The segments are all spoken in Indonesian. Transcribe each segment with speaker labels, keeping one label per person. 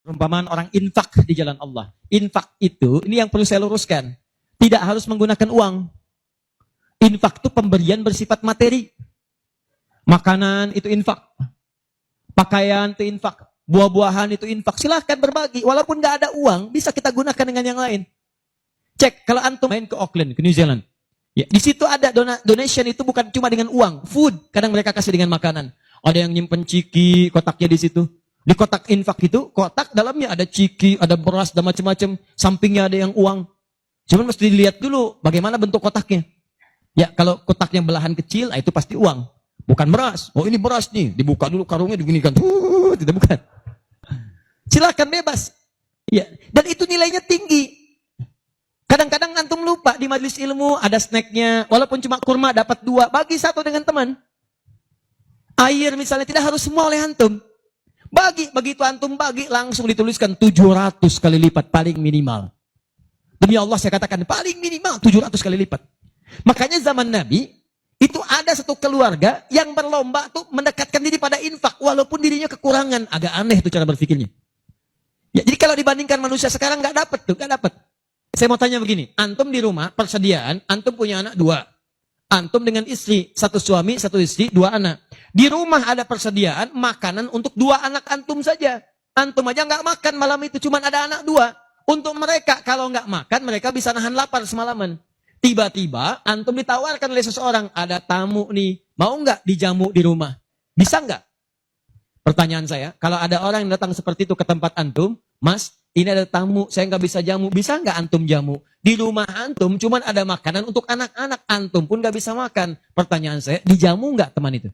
Speaker 1: Perumpamaan orang infak di jalan Allah. Infak itu, ini yang perlu saya luruskan. Tidak harus menggunakan uang. Infak itu pemberian bersifat materi. Makanan itu infak. Pakaian itu infak. Buah-buahan itu infak. Silahkan berbagi. Walaupun nggak ada uang, bisa kita gunakan dengan yang lain. Cek, kalau antum main ke Auckland, ke New Zealand. Ya, di situ ada donation itu bukan cuma dengan uang. Food, kadang mereka kasih dengan makanan. Ada yang nyimpen ciki, kotaknya di situ. Di kotak infak itu, kotak dalamnya ada ciki, ada beras, dan macam-macam. Sampingnya ada yang uang. Cuman mesti dilihat dulu bagaimana bentuk kotaknya. Ya, kalau kotaknya belahan kecil, itu pasti uang. Bukan beras. Oh, ini beras nih. Dibuka dulu karungnya, diginikan. Tidak, bukan. Silakan bebas. Ya, dan itu nilainya tinggi. Kadang-kadang antum lupa di majelis ilmu ada snacknya. Walaupun cuma kurma dapat 2, bagi 1 dengan teman. Air misalnya tidak harus semua oleh antum. Begitu antum bagi, langsung dituliskan 700 kali lipat paling minimal. Demi Allah saya katakan paling minimal 700 kali lipat. Makanya zaman Nabi itu ada satu keluarga yang berlomba tuh mendekatkan diri pada infak walaupun dirinya kekurangan. Agak aneh tuh cara berpikirnya. Ya, jadi kalau dibandingkan manusia sekarang nggak dapat. Saya mau tanya begini, antum di rumah persediaan, antum punya anak 2. Antum dengan istri, 1 suami, 1 istri, 2 anak. Di rumah ada persediaan makanan untuk 2 anak antum saja. Antum aja nggak makan malam itu, cuma ada anak 2. Untuk mereka, kalau nggak makan, mereka bisa nahan lapar semalaman. Tiba-tiba, antum ditawarkan oleh seseorang, ada tamu nih, mau nggak dijamu di rumah? Bisa nggak? Pertanyaan saya, kalau ada orang yang datang seperti itu ke tempat antum, Mas, ini ada tamu, saya nggak bisa jamu. Bisa nggak antum jamu? Di rumah antum cuma ada makanan untuk anak-anak. Antum pun nggak bisa makan. Pertanyaan saya, dijamu nggak teman itu?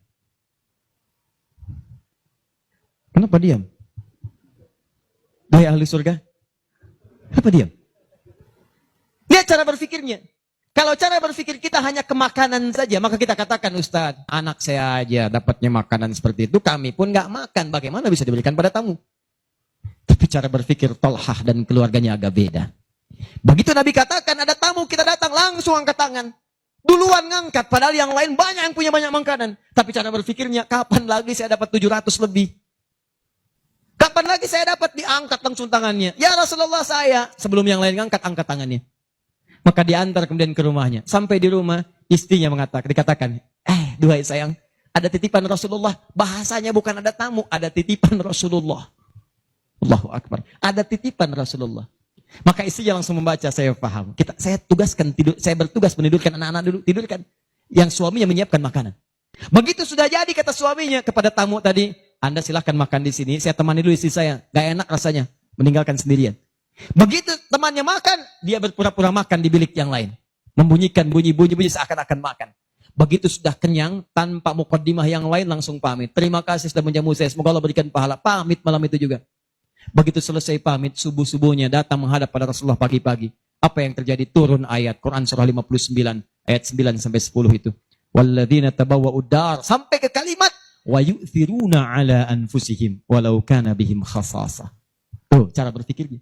Speaker 1: Kenapa diam? Wahai ahli surga? Kenapa diam? Lihat cara berpikirnya. Kalau cara berpikir kita hanya ke makanan saja, maka kita katakan, Ustaz, anak saya aja dapatnya makanan seperti itu, kami pun nggak makan. Bagaimana bisa diberikan pada tamu? Tapi cara berpikir Tolhah dan keluarganya agak beda. Begitu Nabi katakan ada tamu, kita datang langsung angkat tangan. Duluan ngangkat, padahal yang lain banyak yang punya banyak makanan. Tapi cara berpikirnya, kapan lagi saya dapat 700 lebih? Kapan lagi saya dapat diangkat langsung tangannya? Ya Rasulullah saya. Sebelum yang lain ngangkat, angkat tangannya. Maka diantar kemudian ke rumahnya. Sampai di rumah, istrinya dikatakan, duhai sayang, ada titipan Rasulullah. Bahasanya bukan ada tamu, ada titipan Rasulullah. Allahu Akbar. Ada titipan Rasulullah. Maka istrinya langsung membaca, saya paham. Saya bertugas menidurkan anak-anak dulu, tidurkan. Yang suaminya menyiapkan makanan. Begitu sudah jadi kata suaminya kepada tamu tadi, Anda silahkan makan di sini, saya temani dulu istri saya. Gak enak rasanya, meninggalkan sendirian. Begitu temannya makan, dia berpura-pura makan di bilik yang lain. Membunyikan bunyi-bunyi seakan-akan makan. Begitu sudah kenyang, tanpa mukaddimah yang lain langsung pamit. Terima kasih sudah menjamu saya, semoga Allah berikan pahala. Pamit malam itu juga. Begitu selesai pamit, subuh-subuhnya datang menghadap pada Rasulullah pagi-pagi. Apa yang terjadi? Turun ayat Quran surah 59 ayat 9 sampai 10 itu. Walladzina tabawwa'ud dar sampai ke kalimat wa yu'thiruna ala anfusihim walau kana bihim khasasah. Tuh cara berpikirnya.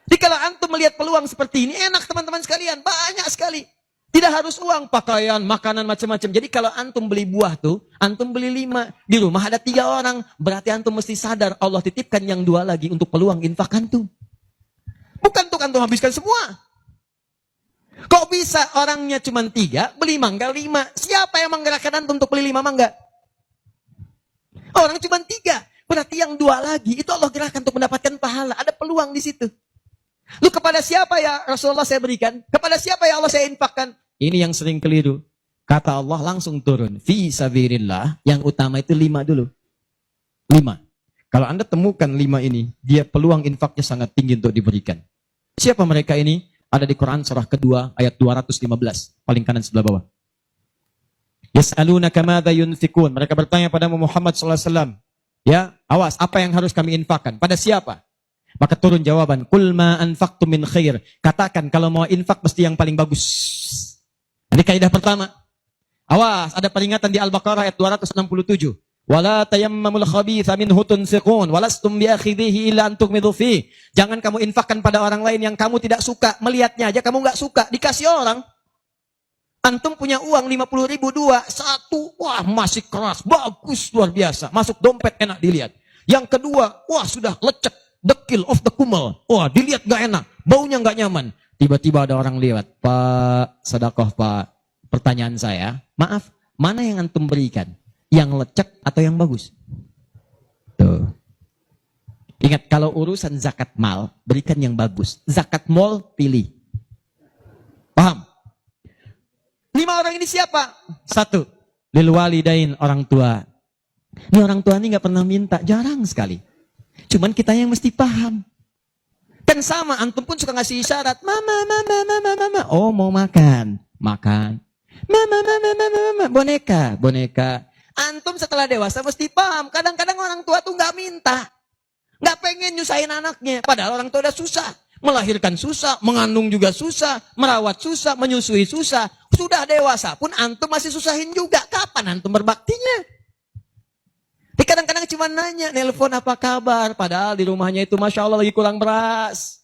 Speaker 1: Jadi kalau antum melihat peluang seperti ini enak teman-teman sekalian, banyak sekali. Tidak harus uang, pakaian, makanan macam-macam. Jadi kalau antum beli buah tuh, antum beli 5. Di rumah ada 3 orang. Berarti antum mesti sadar Allah titipkan yang 2 lagi untuk peluang infak antum. Bukan untuk antum habiskan semua. Kok bisa orangnya cuma 3, beli mangga 5. Siapa yang menggerakkan antum untuk beli 5 mangga? Orang cuma 3. Berarti yang 2 lagi, itu Allah gerakkan untuk mendapatkan pahala. Ada peluang di situ. Lu kepada siapa ya Rasulullah saya berikan? Kepada siapa ya Allah saya infakkan? Ini yang sering keliru. Kata Allah langsung turun. Fi sabilillah. Yang utama itu 5 dulu. 5. Kalau Anda temukan 5 ini, dia peluang infaknya sangat tinggi untuk diberikan. Siapa mereka ini? Ada di Quran surah kedua ayat 215. Paling kanan sebelah bawah. Yas'alunaka madza yunfikun. Mereka bertanya pada Muhammad sallallahu alaihi wasallam. Ya, awas, apa yang harus kami infakkan? Pada siapa? Maka turun jawaban, Qul ma anfaqtum min khair. Katakan kalau mau infak mesti yang paling bagus. Ini kaidah pertama. Awas, ada peringatan di Al-Baqarah ayat 267. Wala tayammamul khabitha minhu tunfiqun walastum biakhidhihi illa an tughmidu fi. Jangan kamu infakkan pada orang lain yang kamu tidak suka. Melihatnya aja kamu enggak suka, dikasih orang. Antum punya uang 50.000 2, 1, wah masih keras, bagus luar biasa. Masuk dompet enak dilihat. Yang kedua, wah sudah lecek. dekil of the kumel. Wah, dilihat gak enak, baunya gak nyaman. Tiba-tiba ada orang lewat, Pak, sedekah Pak. Pertanyaan saya, maaf, mana yang antum berikan? Yang lecek atau yang bagus? Tuh. Ingat, kalau urusan zakat mal, berikan yang bagus. Zakat mal, pilih. Paham? 5 orang ini siapa? 1, lil walidain, orang tua. Ini orang tua ini gak pernah minta, jarang sekali. Cuman kita yang mesti paham. Kan sama, antum pun suka ngasih isyarat. Mama, mama, mama, mama. Oh, mau makan. Makan. Mama, mama, mama, mama. Boneka, boneka. Antum setelah dewasa mesti paham. Kadang-kadang orang tua tuh gak minta. Gak pengen nyusahin anaknya. Padahal orang tua udah susah. Melahirkan susah, mengandung juga susah, merawat susah, menyusui susah. Sudah dewasa pun antum masih susahin juga. Kapan antum berbaktinya? Kadang-kadang cuma nanya, nelpon apa kabar. Padahal di rumahnya itu Masya Allah lagi kurang beras.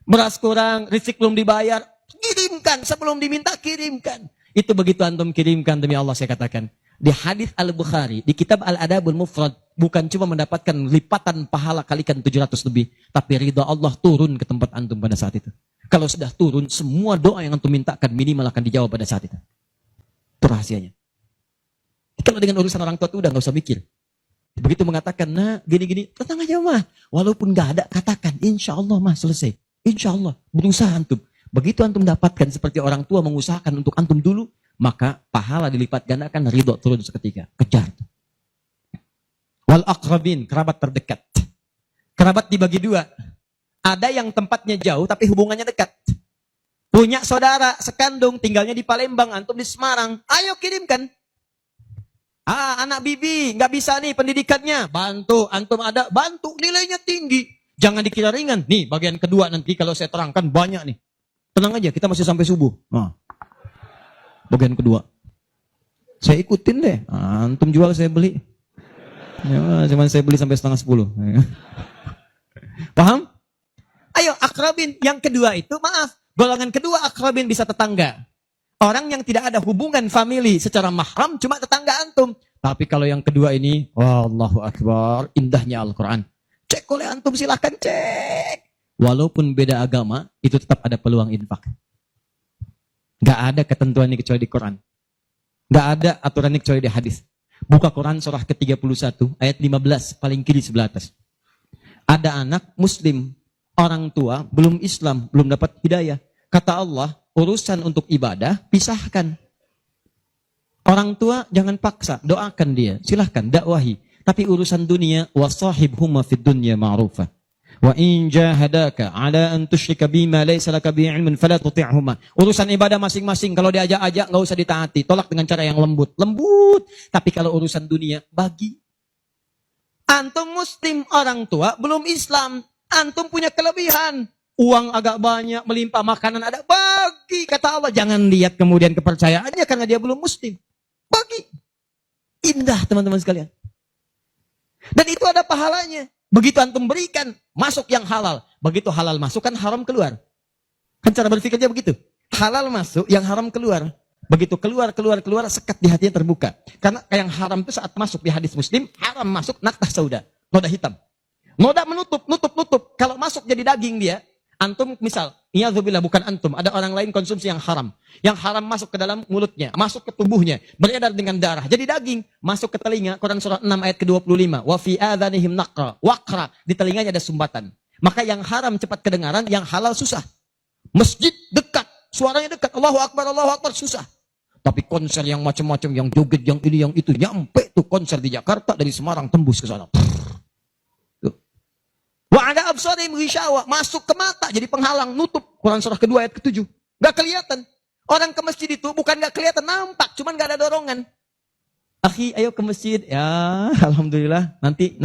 Speaker 1: Beras kurang, rezeki belum dibayar. Kirimkan, sebelum diminta kirimkan. Itu begitu antum kirimkan, demi Allah saya katakan. Di hadis Al-Bukhari, di kitab Al-Adabul Mufrad, bukan cuma mendapatkan lipatan pahala kalikan 700 lebih. Tapi ridha Allah turun ke tempat antum pada saat itu. Kalau sudah turun, semua doa yang antum mintakan minimal akan dijawab pada saat itu. Itu rahasianya. Kalau dengan urusan orang tua itu udah gak usah mikir. Begitu mengatakan, nah gini-gini, tenang aja mah. Walaupun gak ada, katakan, insya Allah mah selesai. Insya Allah, berusaha antum. Begitu antum dapatkan seperti orang tua mengusahakan untuk antum dulu, maka pahala dilipat gandakan, ridho turun seketika. Kejar. Wal aqrabin, kerabat terdekat. Kerabat dibagi 2. Ada yang tempatnya jauh tapi hubungannya dekat. Punya saudara sekandung, tinggalnya di Palembang, antum di Semarang. Ayo kirimkan. Anak bibi, nggak bisa nih pendidikannya. Bantu, antum ada, bantu, nilainya tinggi. Jangan dikira ringan. Nih, bagian kedua nanti kalau saya terangkan banyak nih. Tenang aja, kita masih sampai subuh. Bagian kedua. Saya ikutin deh. Antum jual, saya beli. Ya, cuman saya beli sampai 9:30. Paham? Ayo, akrabin. Yang kedua itu, maaf. Golongan kedua akrabin bisa tetangga. Orang yang tidak ada hubungan famili secara mahram cuma tetangga antum. Tapi kalau yang kedua ini, Allahu Akbar, indahnya Al-Quran. Cek oleh antum, silahkan cek. Walaupun beda agama, itu tetap ada peluang infak. Gak ada ketentuan ini kecuali di Quran. Gak ada aturan ini kecuali di hadis. Buka Quran surah ke-31, ayat 15, paling kiri sebelah atas. Ada anak muslim, orang tua, belum Islam, belum dapat hidayah. Kata Allah, urusan untuk ibadah, pisahkan. Orang tua jangan paksa, doakan dia, silahkan dakwahi. Tapi urusan dunia, wasahibhuma fid dunya ma'rufa. Wa in jahadaka ala an tusyrika bima laysa laka bihi ilmun fala tuti'huma. Urusan ibadah masing-masing, kalau diajak-ajak enggak usah ditaati, tolak dengan cara yang lembut. Lembut. Tapi kalau urusan dunia, bagi. Antum muslim, orang tua belum Islam, antum punya kelebihan. Uang agak banyak, melimpah, makanan ada, bagi. Kata Allah, jangan lihat kemudian kepercayaannya karena dia belum muslim. Bagi. Indah teman-teman sekalian. Dan itu ada pahalanya. Begitu antum berikan, masuk yang halal. Begitu halal masuk, kan haram keluar. Kan cara berpikirnya begitu. Halal masuk, yang haram keluar. Begitu keluar, sekat di hatinya terbuka. Karena yang haram itu saat masuk di hadis Muslim, haram masuk, naktah sauda. Noda hitam. Noda menutup. Kalau masuk jadi daging dia, antum misal, iyadzubillah, bukan antum, ada orang lain konsumsi yang haram. Yang haram masuk ke dalam mulutnya, masuk ke tubuhnya, beredar dengan darah. Jadi daging, masuk ke telinga, Quran surah 6 ayat ke-25. Wa fi adhanihim naqra, waqra, di telinganya ada sumbatan. Maka yang haram cepat kedengaran, yang halal susah. Masjid dekat, suaranya dekat, Allahu Akbar, susah. Tapi konser yang macam-macam, yang joget, yang ini, yang itu, nyampe tuh konser di Jakarta, dari Semarang tembus ke sana. Wa ada absarihim ghishawa, masuk ke mata jadi penghalang, nutup. Quran surah kedua ayat ke-7. Enggak kelihatan. Orang ke masjid itu bukan enggak kelihatan, nampak, cuman enggak ada dorongan. Akhi, ayo ke masjid. Ya, alhamdulillah, nanti.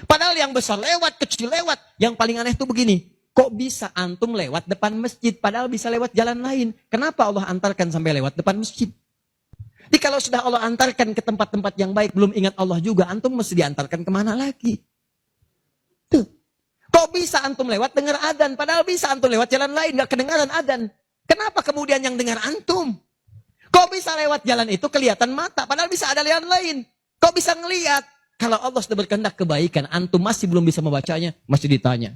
Speaker 1: Padahal yang besar lewat, kecil lewat. Yang paling aneh itu begini. Kok bisa antum lewat depan masjid padahal bisa lewat jalan lain? Kenapa Allah antarkan sampai lewat depan masjid? Jadi kalau sudah Allah antarkan ke tempat-tempat yang baik, belum ingat Allah juga, antum mesti diantarkan kemana lagi? Tuh. Kok bisa antum lewat dengar adzan? Padahal bisa antum lewat jalan lain, gak kedengaran adzan. Kenapa kemudian yang dengar antum? Kok bisa lewat jalan itu kelihatan mata? Padahal bisa ada jalan lain. Kok bisa ngelihat? Kalau Allah sudah berkehendak kebaikan, antum masih belum bisa membacanya, masih ditanya.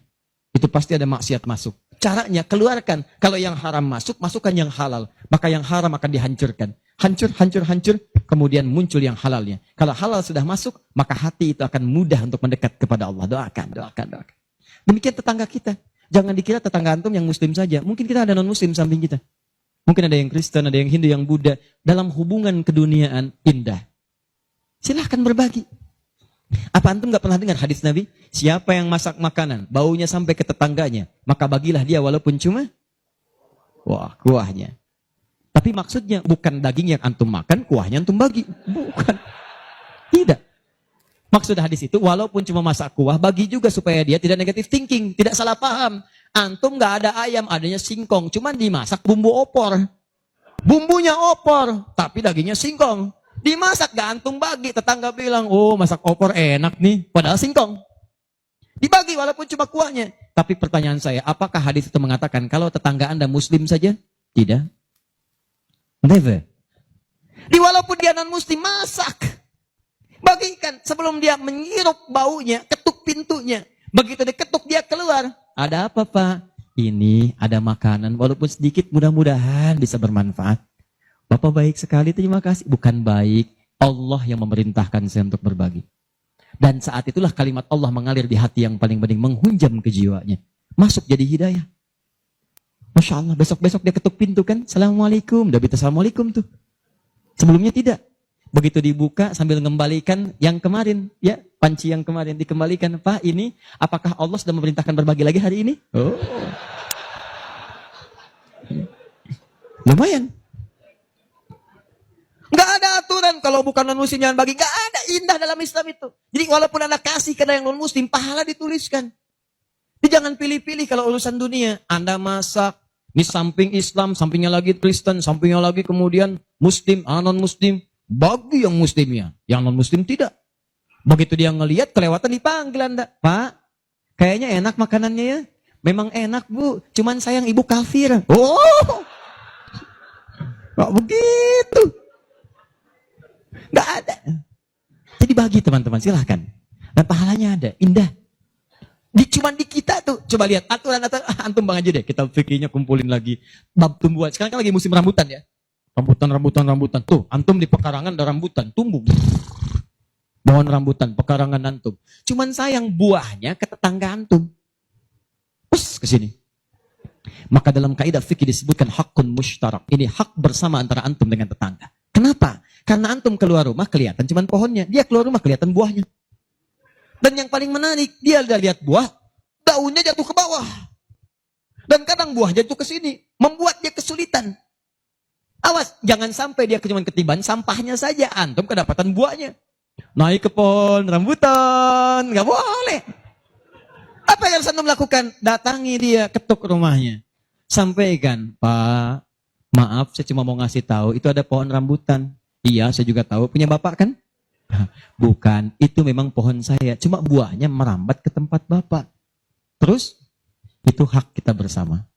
Speaker 1: Itu pasti ada maksiat masuk. Caranya keluarkan. Kalau yang haram masuk, masukkan yang halal. Maka yang haram akan dihancurkan. Hancur, hancur, hancur. Kemudian muncul yang halalnya. Kalau halal sudah masuk, maka hati itu akan mudah untuk mendekat kepada Allah. Doakan, doakan, doakan. Demikian tetangga kita. Jangan dikira tetangga antum yang muslim saja. Mungkin kita ada non-muslim samping kita. Mungkin ada yang Kristen, ada yang Hindu, yang Buddha. Dalam hubungan keduniaan indah. Silahkan berbagi. Apa antum gak pernah dengar hadis Nabi? Siapa yang masak makanan, baunya sampai ke tetangganya, maka bagilah dia walaupun cuma kuahnya. Tapi maksudnya bukan daging yang antum makan, kuahnya antum bagi. Bukan. Tidak. Maksud hadis itu, walaupun cuma masak kuah, bagi juga supaya dia tidak negatif thinking, tidak salah paham. Antum gak ada ayam, adanya singkong, cuman dimasak bumbu opor. Bumbunya opor, tapi dagingnya singkong. Dimasak gak antum bagi, tetangga bilang, oh masak opor enak nih, padahal singkong. Dibagi walaupun cuma kuahnya. Tapi pertanyaan saya, apakah hadis itu mengatakan kalau tetangga anda muslim saja? Tidak. Never. Walaupun dia non muslim, masak. Bagikan sebelum dia menghirup baunya, ketuk pintunya. Begitu diketuk dia keluar. Ada apa Pak? Ini ada makanan, walaupun sedikit mudah-mudahan bisa bermanfaat. Bapak baik sekali, terima kasih. Bukan baik, Allah yang memerintahkan saya untuk berbagi. Dan saat itulah kalimat Allah mengalir di hati yang paling bening, menghunjam ke jiwanya. Masuk jadi hidayah. Masya Allah, besok-besok dia ketuk pintu kan, Assalamualaikum. Udah bisa Assalamualaikum tuh. Sebelumnya tidak. Begitu dibuka sambil mengembalikan yang kemarin, ya panci yang kemarin dikembalikan. Pak, ini apakah Allah sudah memerintahkan berbagi lagi hari ini? Oh. Lumayan. Gak ada aturan kalau bukan non-muslim jangan bagi. Gak ada, indah dalam Islam itu. Jadi walaupun anda kasih ke yang non-muslim, pahala dituliskan. Jadi jangan pilih-pilih kalau urusan dunia. Anda masak, ini samping Islam, sampingnya lagi Kristen, sampingnya lagi kemudian muslim, non-muslim. Bagi yang muslimnya, yang non-muslim tidak. Begitu dia ngelihat kelewatan dipanggil anda. Pak, kayaknya enak makanannya ya. Memang enak bu, cuman sayang ibu kafir. Oh, gak begitu. Gak ada. Jadi bagi teman-teman, silahkan. Dan pahalanya ada, indah. Cuman di kita tuh, coba lihat aturan antum bang aja deh. Kita fikirnya kumpulin lagi bab tumbuhan. Sekarang kan lagi musim rambutan ya. Rambutan. Tuh, antum di pekarangan ada rambutan, tumbuh. Pohon rambutan, pekarangan antum. Cuman sayang buahnya ke tetangga antum. Terus ke sini. Maka dalam kaidah fikih disebutkan hakun mushtarak. Ini hak bersama antara antum dengan tetangga. Kenapa? Karena antum keluar rumah kelihatan cuman pohonnya. Dia keluar rumah kelihatan buahnya. Dan yang paling menarik, dia udah lihat buah, daunnya jatuh ke bawah. Dan kadang buahnya jatuh ke sini. Membuat dia kesulitan. Awas, jangan sampai dia cuma ketiban sampahnya saja. Antum kedapatan buahnya. Naik ke pohon rambutan. Gak boleh. Apa yang harus antum lakukan? Datangi dia, ketuk rumahnya. Sampaikan, Pak, maaf saya cuma mau ngasih tahu, itu ada pohon rambutan. Iya, saya juga tahu. Punya bapak kan? Bukan, itu memang pohon saya. Cuma buahnya merambat ke tempat bapak. Terus, itu hak kita bersama.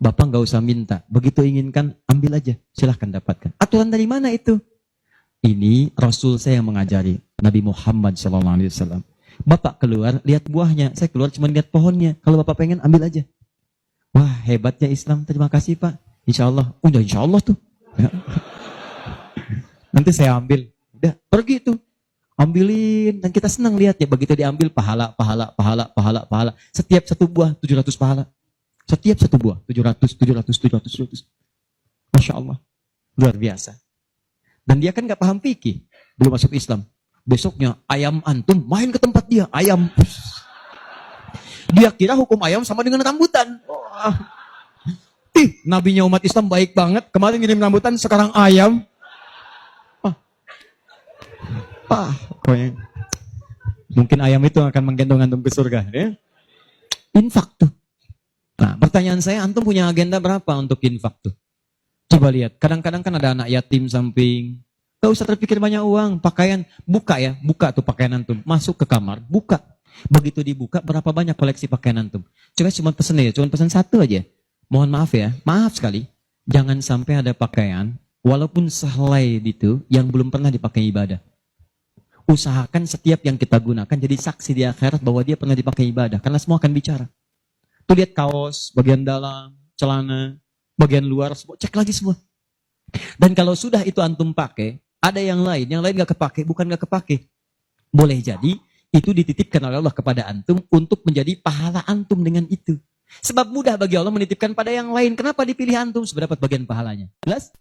Speaker 1: Bapak nggak usah minta. Begitu inginkan, ambil aja. Silahkan dapatkan. Aturan dari mana itu? Ini Rasul saya yang mengajari. Nabi Muhammad SAW. Bapak keluar, lihat buahnya. Saya keluar cuma lihat pohonnya. Kalau bapak pengen, ambil aja. Wah, hebatnya Islam. Terima kasih Pak. Insya Allah. Udah insya Allah tuh. Ya. Nanti saya ambil. Udah, pergi tuh. Ambilin. Dan kita senang lihatnya. Begitu diambil, pahala. Setiap satu buah, 700 pahala. Setiap satu buah, 700. Masya Allah. Luar biasa. Dan dia kan gak paham fikih. Belum masuk Islam. Besoknya, ayam antum main ke tempat dia. Ayam. Dia kira hukum ayam sama dengan rambutan. Wah. Nabinya umat Islam baik banget. Kemarin ngirim rambutan, sekarang ayam. Pokoknya. Mungkin ayam itu akan menggendong antum ke surga. Ya? Infak tuh. Nah, pertanyaan saya, antum punya agenda berapa untuk infak tuh? Coba lihat, kadang-kadang kan ada anak yatim samping. Gak usah terpikir banyak uang, pakaian. Buka ya, buka tuh pakaian antum. Masuk ke kamar, buka. Begitu dibuka, berapa banyak koleksi pakaian antum? Coba cuma pesen ya, cuma pesen satu aja. Mohon maaf ya, maaf sekali. Jangan sampai ada pakaian, walaupun sehelai itu, yang belum pernah dipakai ibadah. Usahakan setiap yang kita gunakan jadi saksi di akhirat bahwa dia pernah dipakai ibadah. Karena semua akan bicara. Tuh lihat kaos, bagian dalam, celana, bagian luar, semua, cek lagi semua. Dan kalau sudah itu antum pakai, ada yang lain gak kepake, bukan gak kepake. Boleh jadi, itu dititipkan oleh Allah kepada antum untuk menjadi pahala antum dengan itu. Sebab mudah bagi Allah menitipkan pada yang lain. Kenapa dipilih antum? Seberapa bagian pahalanya. Jelas?